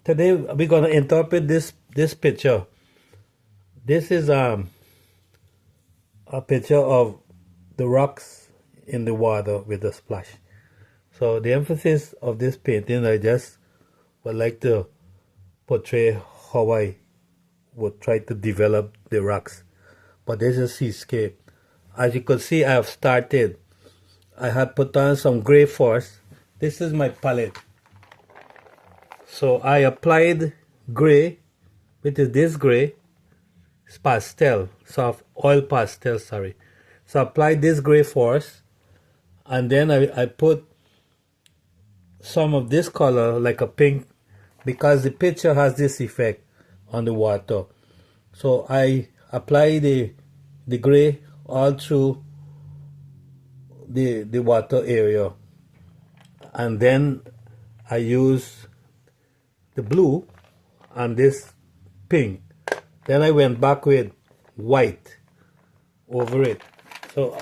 Today we're gonna interpret this picture. This is a picture of the rocks in the water with a splash. So the emphasis of this painting, I just would like to portray how I would try to develop the rocks. But there's a seascape. As you can see, I have started. I had put on some gray first. This is my palette. So I applied gray, which is this gray. It's pastel, soft oil pastel, sorry. So I applied this gray first, and then I put some of this color, like a pink, because the picture has this effect on the water. So I apply the gray all through the water area, and then I use the blue and this pink. Then I went back with white over it. So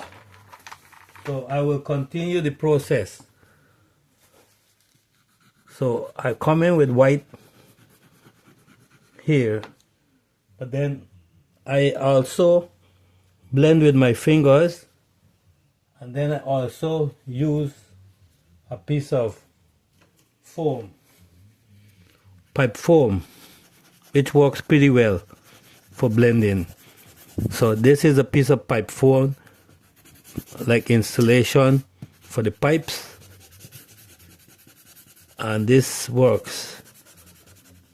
I will continue the process. So I come in with white here, but then I also blend with my fingers, and then I also use a piece of foam, pipe foam, which works pretty well for blending. So this is a piece of pipe foam, like insulation for the pipes, and this works.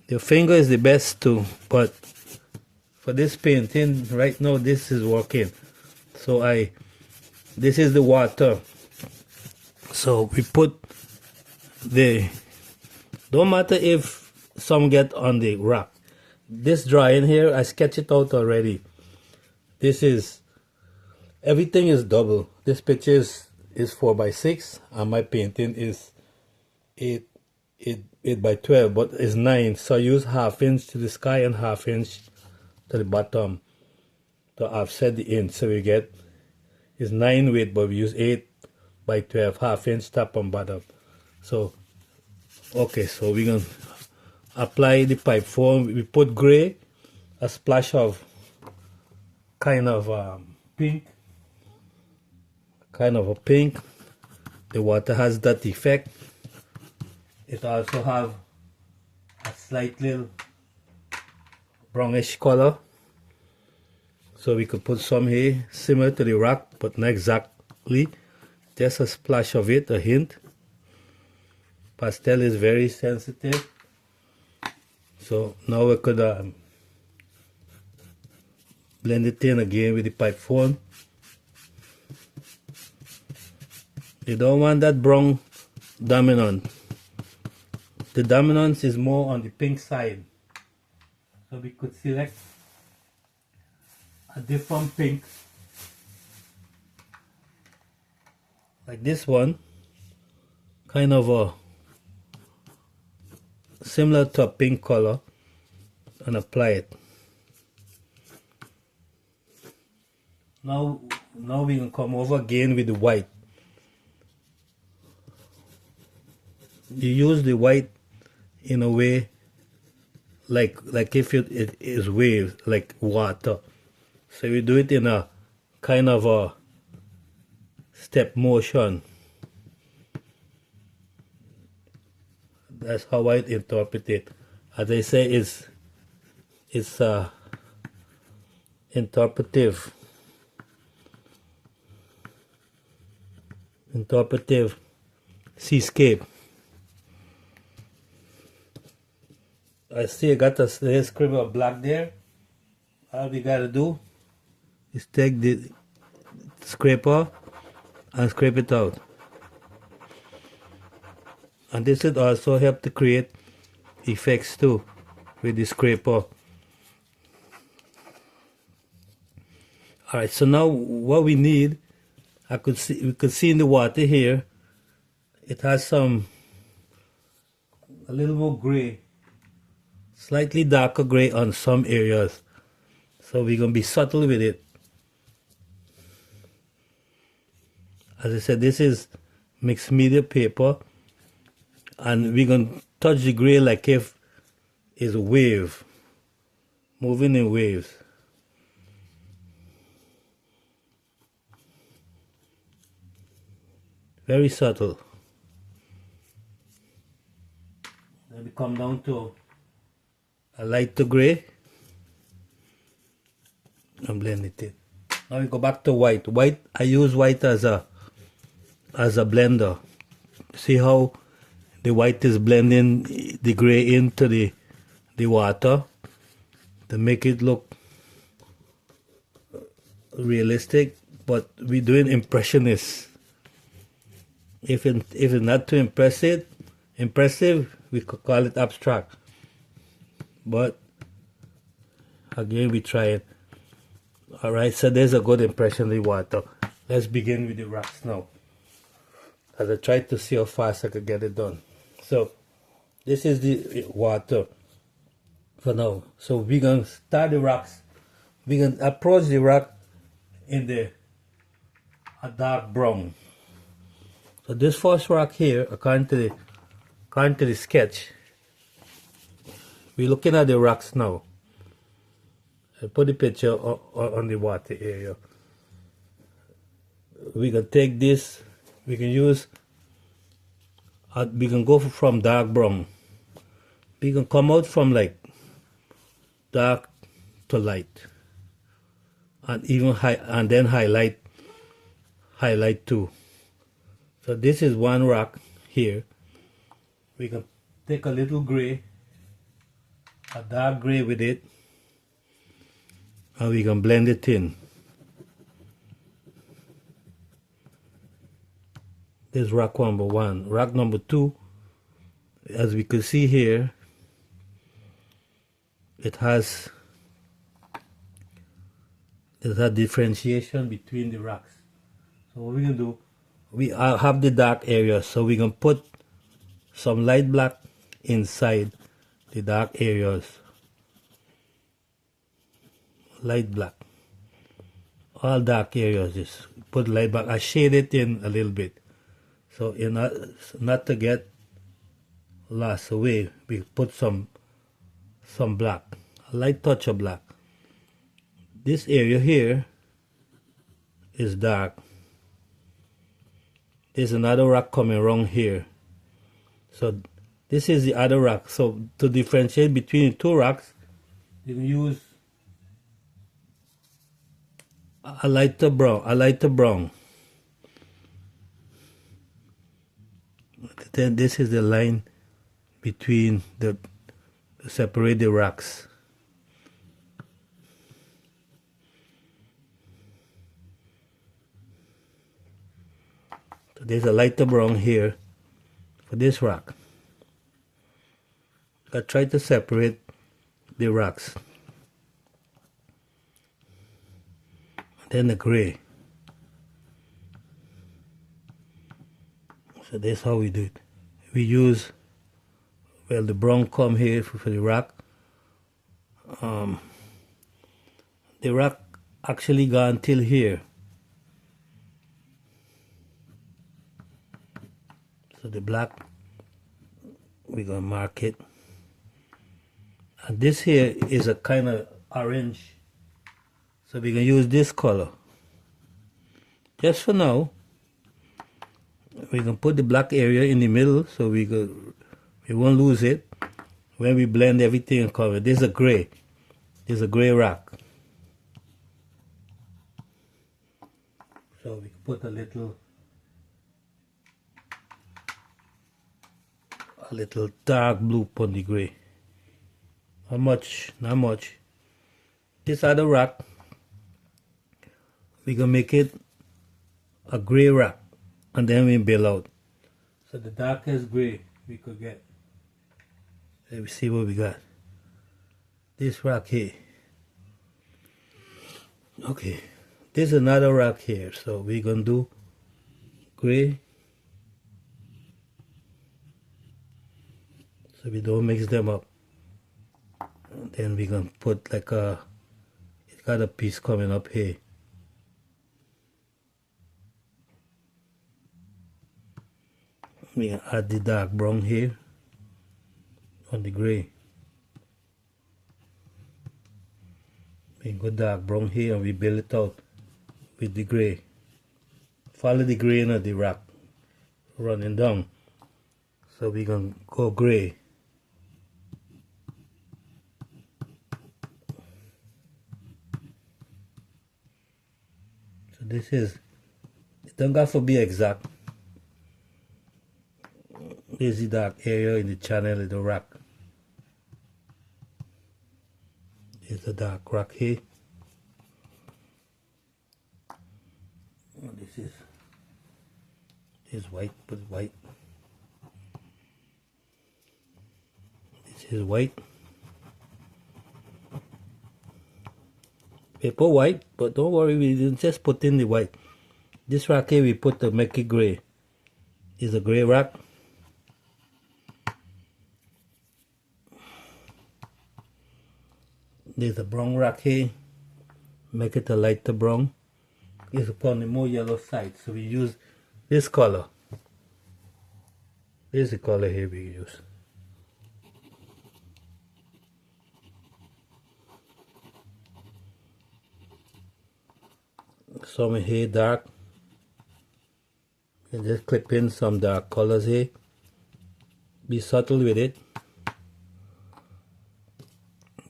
Your finger is the best too, but for this painting right now this is working. So this is the water. So we put don't matter if some get on the rock. This drawing here, I sketch it out already. Everything is double. This picture is 4x6, and my painting is 8x12, but it's 9. So I use 1/2 inch to the sky and 1/2 inch to the bottom to offset the inch. So we get is 9 width, but we use 8x12, 1/2 inch top and bottom. So okay, so we're gonna apply the pipe foam. We put gray, a splash of kind of pink, kind of a pink. The water has that effect. It also have a slight little brownish color. So we could put some here similar to the rock, but not exactly. Just a splash of it, a hint. Pastel is very sensitive. So now we could blend it in again with the pipe foam. You don't want that brown dominant. The dominance is more on the pink side. So we could select a different pink, like this one, kind of a similar to a pink color, and apply it. Now we can come over again with the white. You use the white in a way like if it is waves, like water. So we do it in a kind of a step motion. That's how I interpret it. As I say, it's interpretive seascape. I see I got a scribble of black there. All we gotta do is take the scraper and scrape it out. And this would also help to create effects too with the scraper. Alright, so now what we need, we could see in the water here, it has a little more gray, slightly darker gray on some areas. So we're going to be subtle with it. As I said, this is mixed media paper, and we're going to touch the gray like if is a wave, moving in waves. Very subtle. Then we come down to a lighter gray and blend it in. Now we go back to white. White, I use white as a blender. See how the white is blending the gray into the water to make it look realistic, but we're doing impressionist. If it's not too impressive, we could call it abstract. But again, we try it. All right, so there's a good impression of the water. Let's begin with the rocks now, as I tried to see how fast I could get it done. So this is the water for now. So we're gonna start the rocks. We're gonna approach the rock in a dark brown. So this first rock here, according to the sketch, we're looking at the rocks now. I put the picture on the water area. We can take this, we can use, we can go from dark brown. We can come out from like dark to light, and even and then highlight too. So this is one rock here. We can take a little gray, a dark gray with it, and we can blend it in. This is rock number one. Rock number two, as we can see here, it has differentiation between the rocks. So what we're gonna do, we have the dark area, so we can put some light black inside the dark areas. Light black. All dark areas, just put light black. I shade it in a little bit, so not to get lost away, we put some black, a light touch of black. This area here is dark. There's another rock coming around here. So this is the other rock. So to differentiate between the two rocks, you can use a lighter brown. Then this is the line between the separate the rocks. So there's a lighter brown here for this rock. I try to separate the rocks. Then the gray. So that's how we do it. We use, well, the brown come here for the rock. The rock actually gone till here. So the black, we're gonna mark it. And this here is a kind of orange. So we can use this color. Just for now, we can put the black area in the middle so we won't lose it when we blend everything and cover. This is a gray. This is a gray rock. So we can put a little dark blue on the gray. Not much. This other rock, we can make it a gray rock, and then we build out. So the darkest gray we could get. Let me see what we got. This rock here. Okay, there's another rock here, so we're gonna do gray, so we don't mix them up. And then we're gonna put like it got a piece coming up here. We can add the dark brown here on the gray. We go dark brown here and we build it out with the gray. Follow the grain of the rock running down. So we're going to go gray. So this is, it don't got to be exact. This is the dark area in the channel of the rock. There's a dark rock here. And this is white, put white. This is white. We put white, but don't worry, we didn't just put in the white. This rock here we put to make it gray. Is a gray rock. There's a brown rock here. Make it a lighter brown. It's upon the more yellow side, so we use this color. This is the color here we use. Some here dark. And just clip in some dark colors here. Be subtle with it.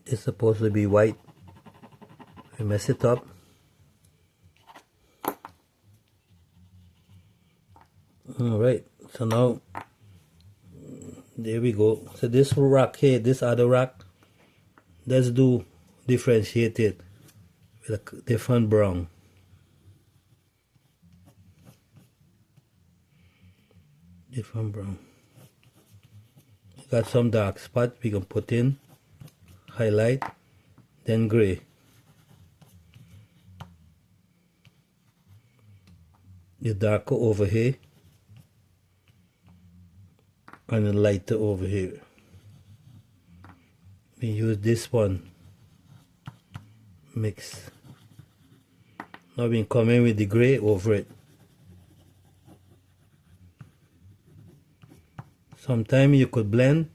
It's supposed to be white. We mess it up. Alright, so now there we go. So this rock here, this other rock, let's do differentiate it with a different brown. Different brown. Got some dark spot we can put in, highlight, then gray. The darker over here and the lighter over here. We use this one mix. Now we come in with the gray over it. Sometimes you could blend.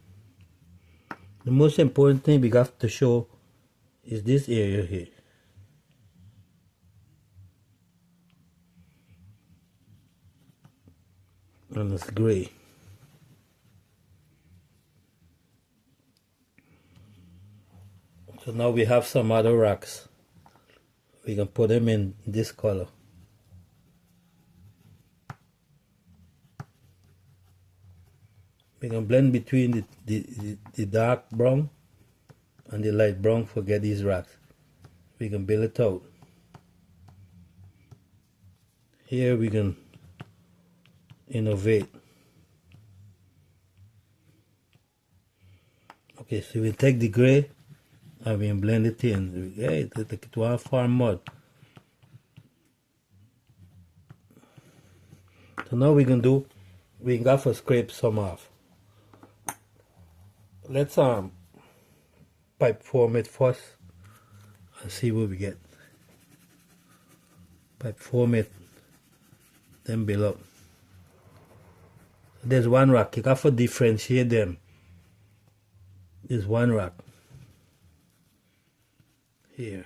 The most important thing we have to show is this area here. And it's gray. So now we have some other rocks. We can put them in this color. We can blend between the dark brown and the light brown. Forget these rocks. We can build it out. Here we can innovate. Okay, so we take the gray and we blend it in. Hey, take it to our farm mud. So now we got to scrape some off. Let's pipe form it first and see what we get. Pipe form it, then build up. There's one rock, you got to differentiate them. There's one rock here.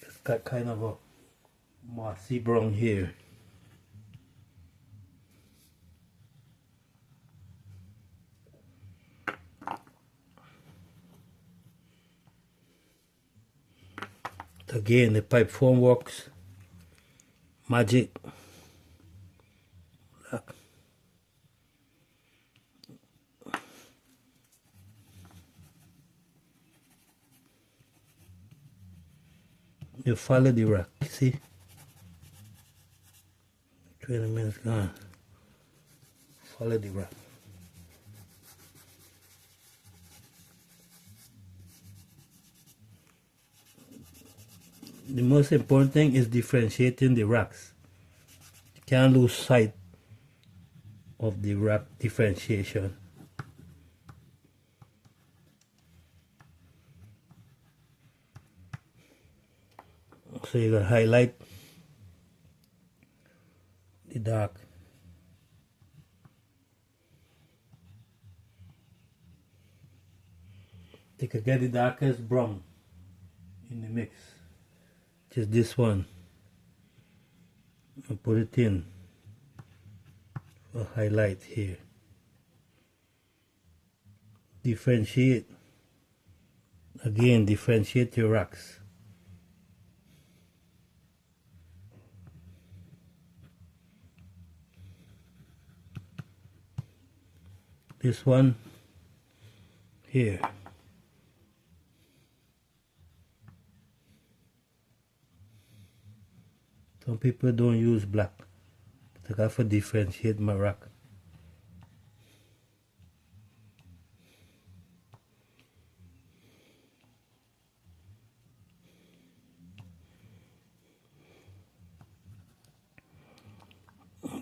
It's got kind of a mossy brown here. Again, the pipe form works magic. Look. You follow the rock, see? 20 minutes gone. Follow the rock. The most important thing is differentiating the rocks. You can't lose sight of the rock differentiation. So you can highlight the dark. You could get the darkest brown in the mix, which is this one, and put it in for highlight here. Differentiate, again differentiate your rocks. This one here. Some people don't use black, but I have to differentiate my rock.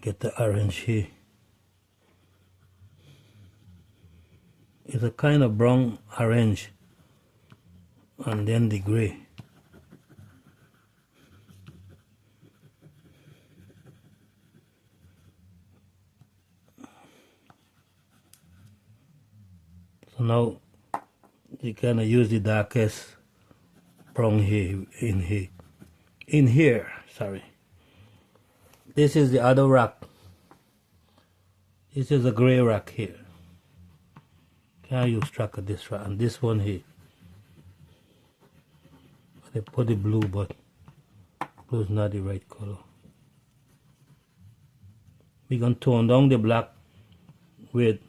Get the orange here. It's a kind of brown orange, and then the gray. So now you kind of use the darkest brown here in here. Sorry. This is the other rock. This is a gray rock here. Can't use track of this rock, and this one here. They put the blue, but blue is not the right color. We're gonna tone down the black with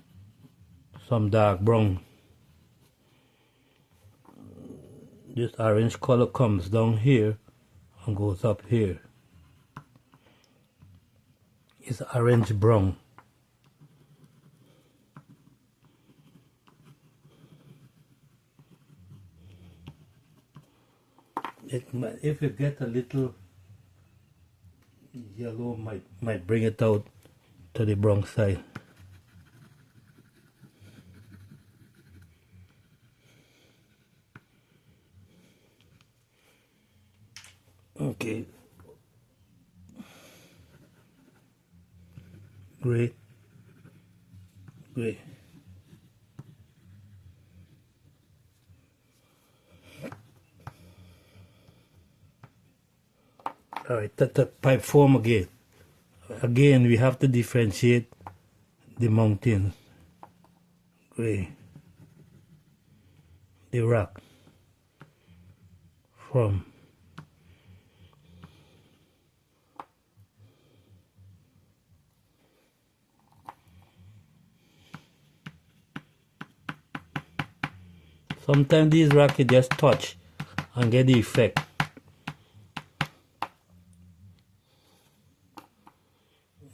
some dark brown. This orange color comes down here and goes up here. It's orange brown. If you get a little yellow, might bring it out to the brown side. Okay. Great. Great. Alright, that pipe form again. Again, we have to differentiate the mountain. Gray. The rock. From. Sometimes these rocks you just touch and get the effect.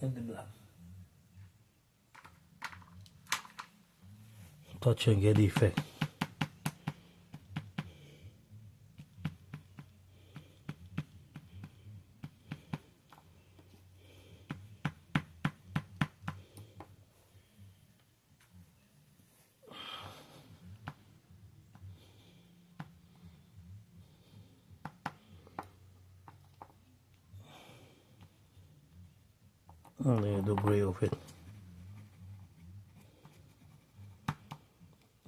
And the black. Touch and get the effect. Only the gray of it.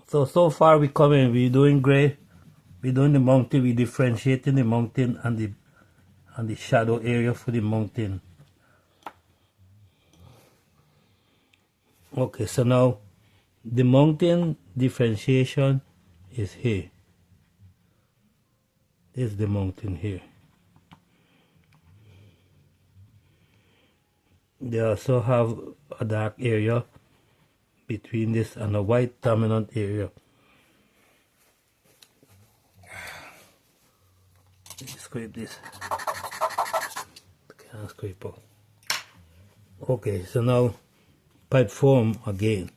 So far we coming, we doing gray, we doing the mountain, we differentiating the mountain and the shadow area for the mountain. Okay, so now the mountain differentiation is here. This is the mountain here. They also have a dark area between this and a white dominant area. Let me scrape this. Can't scrape out. Okay, so now pipe form again.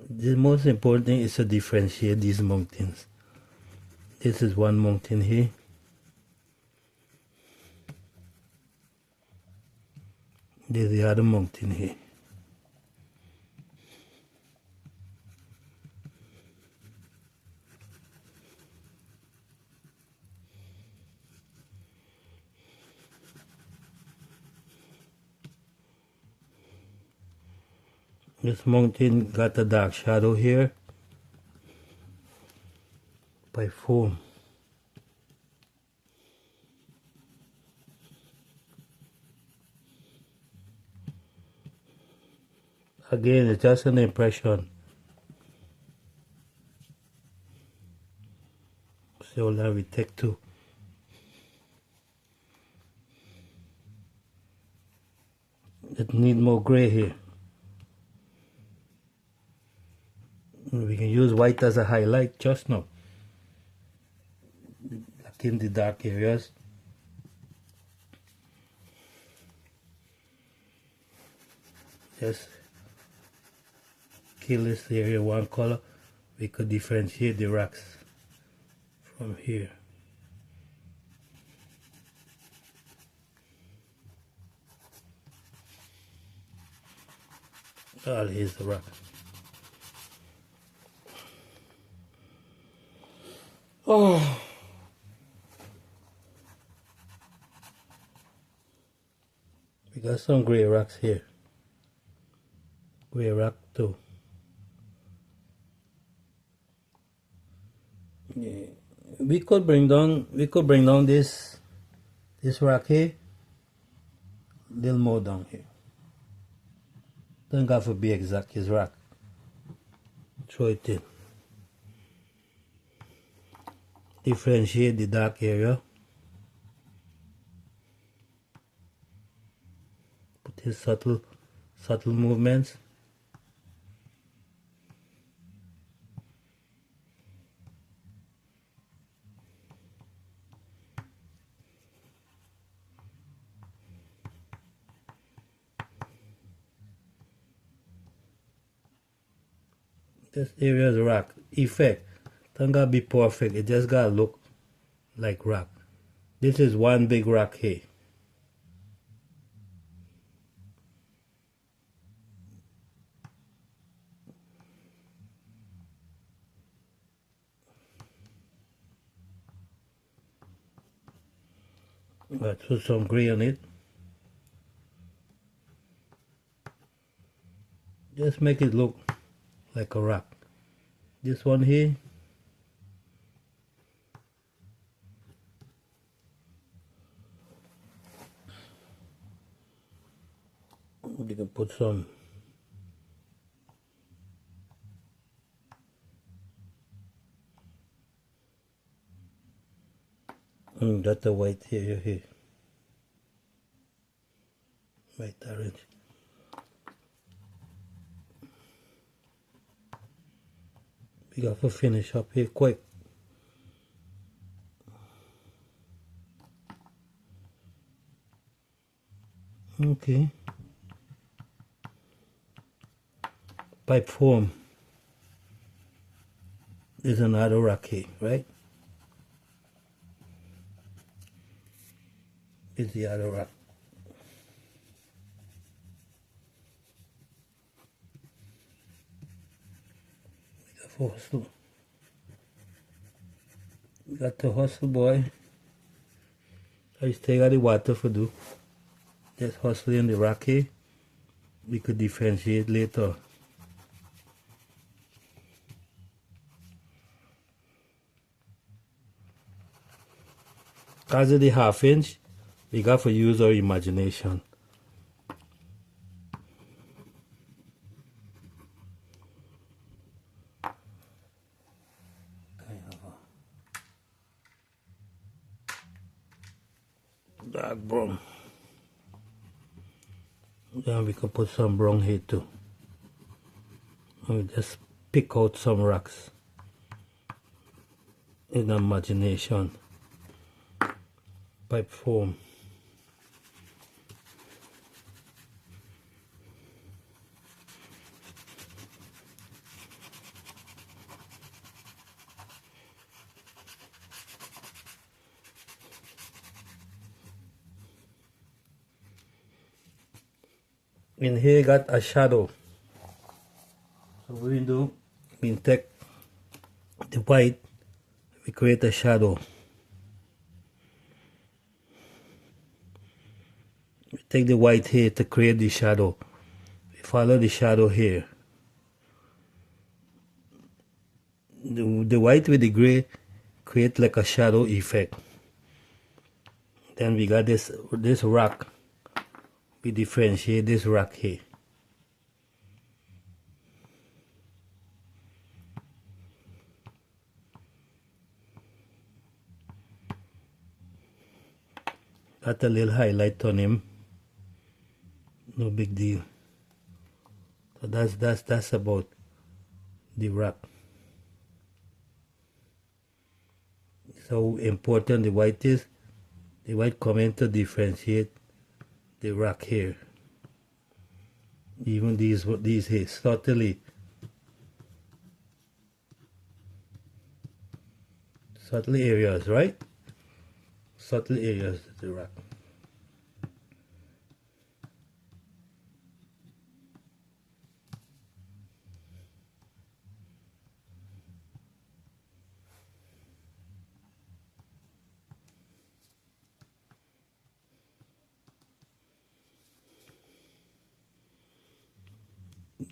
The most important thing is to differentiate these mountains. This is one mountain here. There's the other mountain here. This mountain got a dark shadow here by foam. Again, it's just an impression. So now we take two. It need more gray here. We can use white as a highlight just now, like in the dark areas. Just kill this area one color. We could differentiate the rocks from here. Oh, here's the rock. Oh, we got some gray rocks here. Gray rock too. Yeah. We could bring down this rock here, little more down here. Don't have to be exact, his rock. Throw it in. Differentiate the dark area. Put his subtle movements. This area is rock. Effect. Don't gotta be perfect. It just gotta look like rock. This is one big rock here. Let's put some gray on it. Just make it look like a rock. This one here, we can put some that's the white here. White orange. We got to finish up here quick. Okay. Pipe foam is another rock here, right? Is the other rock. We got to hustle. We got to hustle, boy. I still got the water for do. Just hustle in the rock here. We could differentiate later. Because of the half-inch, we got to use our imagination. Dark brown. Then we can put some brown here too. And we just pick out some rocks in imagination. Pipe foam. In here got a shadow. So what we do, we take the white, we create a shadow. We take the white here to create the shadow. We follow the shadow here. the white with the gray create like a shadow effect. Then we got this rock. We differentiate this rock here. Got a little highlight on him. No big deal. So that's about the rock. So important the white is. The white come in to differentiate the rock here. Even these here, subtly areas, right? Subtle areas of the rock.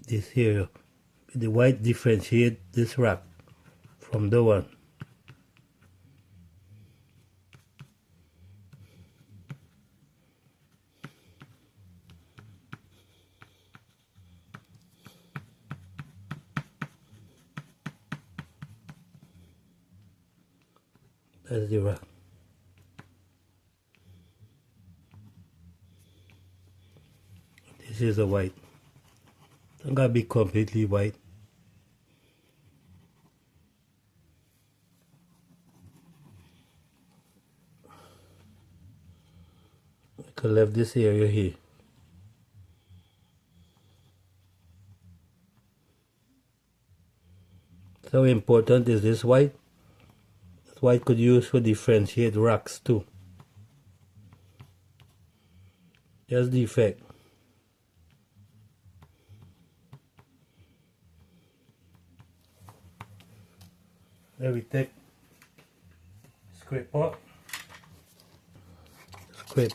This here, the white differentiate this rock from the one. That's the rock. This is a white. Don't gotta be completely white. I could left this area here. So important is this white. This white could use to differentiate rocks too. That's the effect. Then we take scraper, scrape.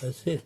That's it.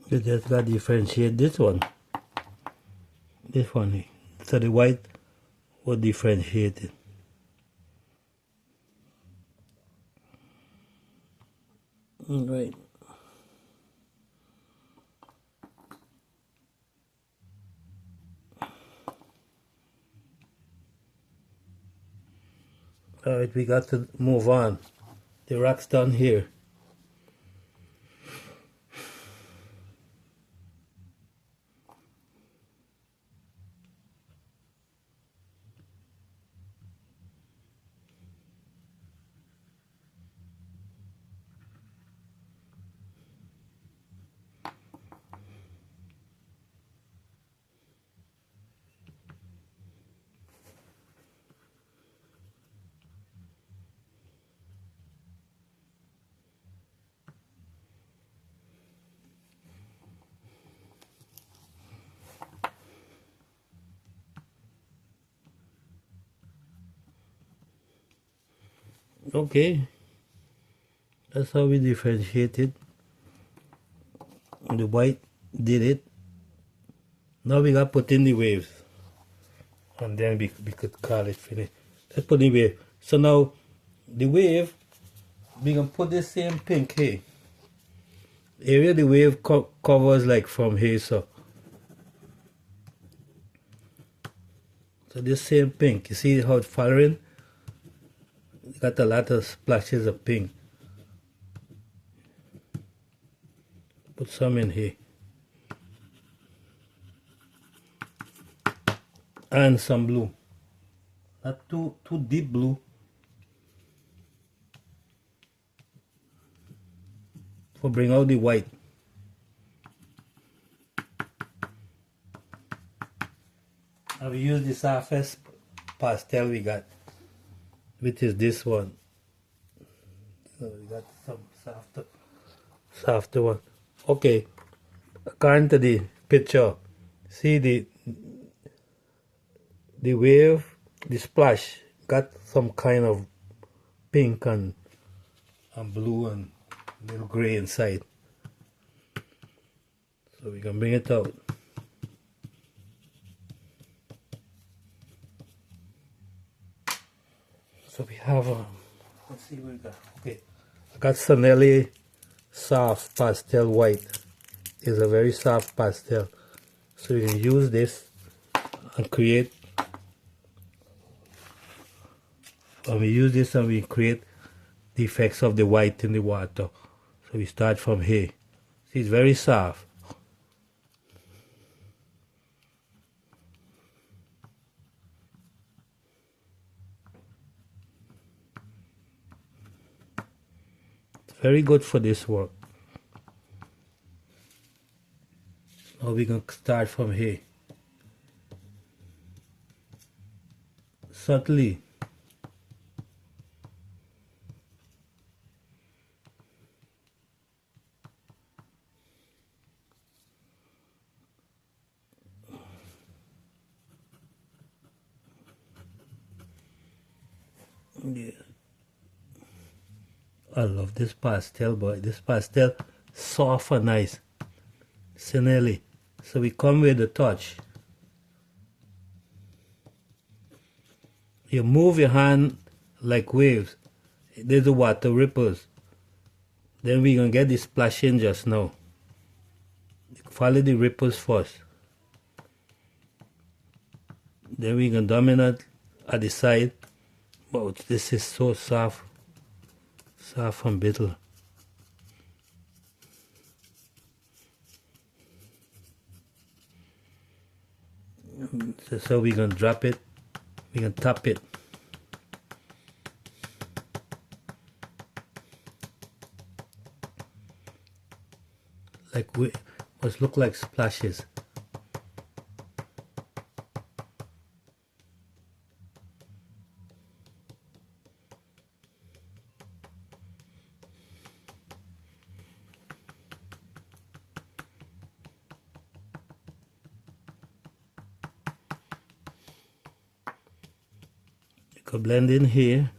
You just got to differentiate this one. This one here. So the white will differentiate it. Right. Alright, we got to move on. The rock's done here. Okay, that's how we differentiate it. The white did it. Now we got to put in the waves. and then we could call it finished. Let's put the wave. So now the wave, we can put the same pink here. Area the wave covers like from here, so this same pink, you see how it's following? Got a lot of splashes of pink. Put some in here. And some blue. Not too deep blue. For bring out the white. I will use the softest pastel we got, which is this one. So we got some softer one. Okay, according to the picture, see the wave, the splash got some kind of pink and blue and little gray inside. So we can bring it out. So we have let's see what we got. Okay, I got Sanelli soft pastel white. It's a very soft pastel. So you can use this and create. And we use this and we create the effects of the white in the water. So we start from here. See, it's very soft. It's very good for this work. Now we're going to start from here. Subtly. Yeah. I love this pastel, boy. This pastel, soft and nice. Sinelli. So we come with the touch. You move your hand like waves. There's the water ripples. Then we're going to get the splashing just now. Follow the ripples first. Then we're going to dominate at the side. Wow, this is so soft. Soft and brittle. So we're going to drop it. We're going to tap it. Like must look like splashes. You can blend in here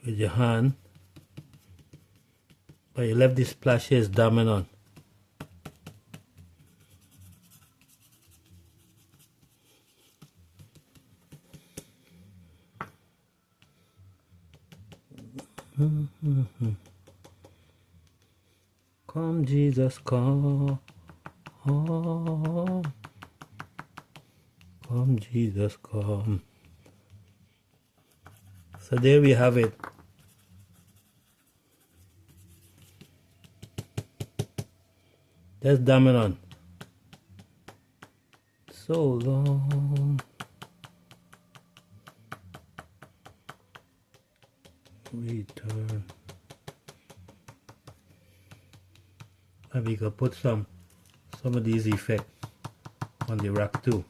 with your hand, but you left the splashes dominant. Come Jesus, come. Come Jesus, come. So there we have it. That's dominant. So long. Return. And we can put some of these effects on the rack too.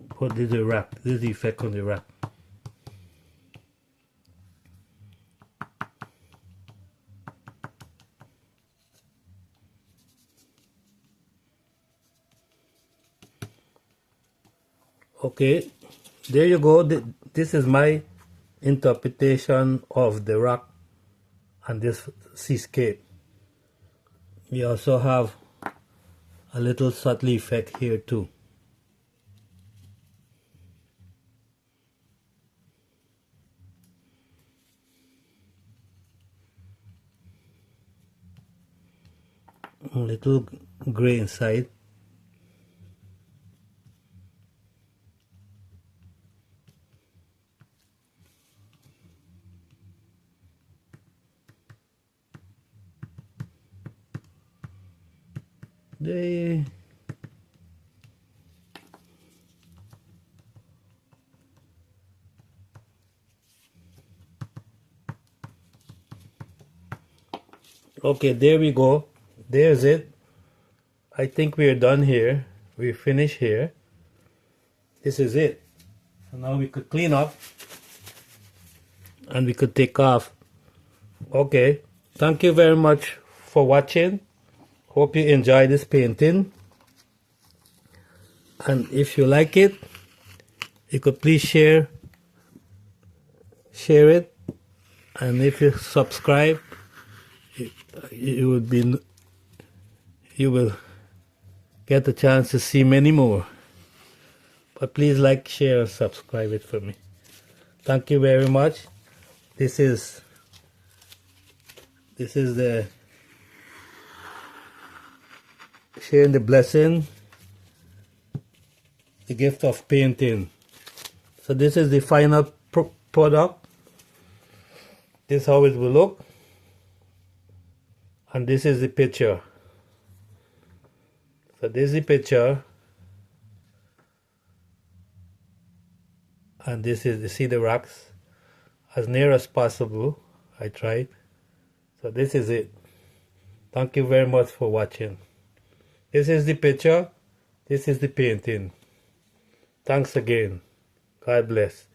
Put this rack, this effect on the rack. Okay, there you go. This is my interpretation of the rock and this seascape. We also have a little subtle effect here too. A little gray inside. Okay, there we go. There's it. I think we're done here. We finished here. This is it. So now we could clean up and we could take off. Okay, thank you very much for watching. Hope you enjoy this painting. And if you like it, you could please share it. And if you subscribe, you will get a chance to see many more. But please like, share, and subscribe it for me. Thank you very much. This is the sharing the blessing, the gift of painting. So this is the final product. This is how it will look. And this is the picture. So this is the picture. And this is, you see the rocks as near as possible. I tried. So this is it. Thank you very much for watching. This is the picture. This is the painting. Thanks again. God bless.